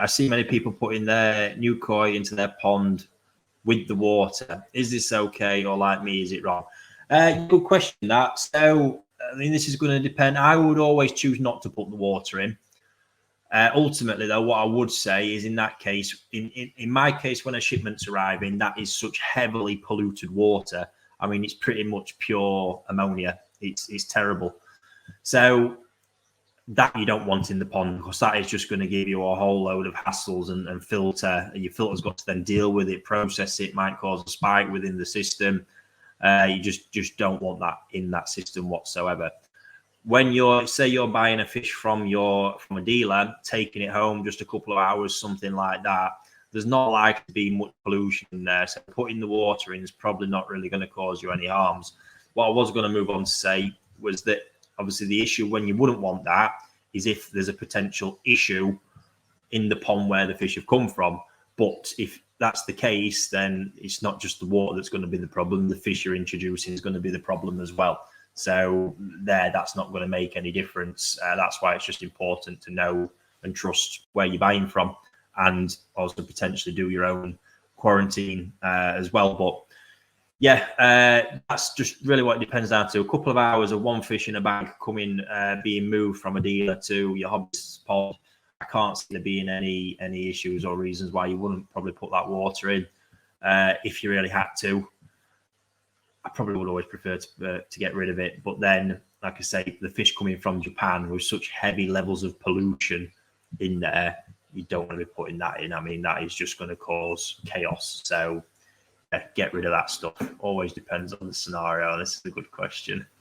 I see many people putting their new koi into their pond with the water. Is this okay, or like me, is it wrong? Good question, that. So, I mean, this is going to depend. I would always choose not to put the water in. Ultimately, though, what I would say is in that case, in my case, when a shipment's arriving, that is such heavily polluted water. I mean, it's pretty much pure ammonia. It's terrible. So that you don't want in the pond, because that is just going to give you a whole load of hassles and filter. And your filter's got to then deal with it, process it, might cause a spike within the system. You just don't want that in that system whatsoever. When you're buying a fish from a dealer, taking it home just a couple of hours, something like that, there's not likely to be much pollution in there. So putting the water in is probably not really going to cause you any harms. What I was going to move on to say was that obviously the issue when you wouldn't want that is if there's a potential issue in the pond where the fish have come from. But if that's the case, then it's not just the water that's going to be the problem. The fish you're introducing is going to be the problem as well. So that's not going to make any difference. That's why it's just important to know and trust where you're buying from, and also potentially do your own quarantine as well. But yeah, that's just really what it depends down to. A couple of hours of one fish in a bag being moved from a dealer to your hobbyist pond. I can't see there being any issues or reasons why you wouldn't probably put that water in if you really had to. I probably would always prefer to get rid of it. But then, like I say, the fish coming from Japan with such heavy levels of pollution in there, you don't want to be putting that in. I mean, that is just going to cause chaos. So get rid of that stuff. Always depends on the scenario. This is a good question.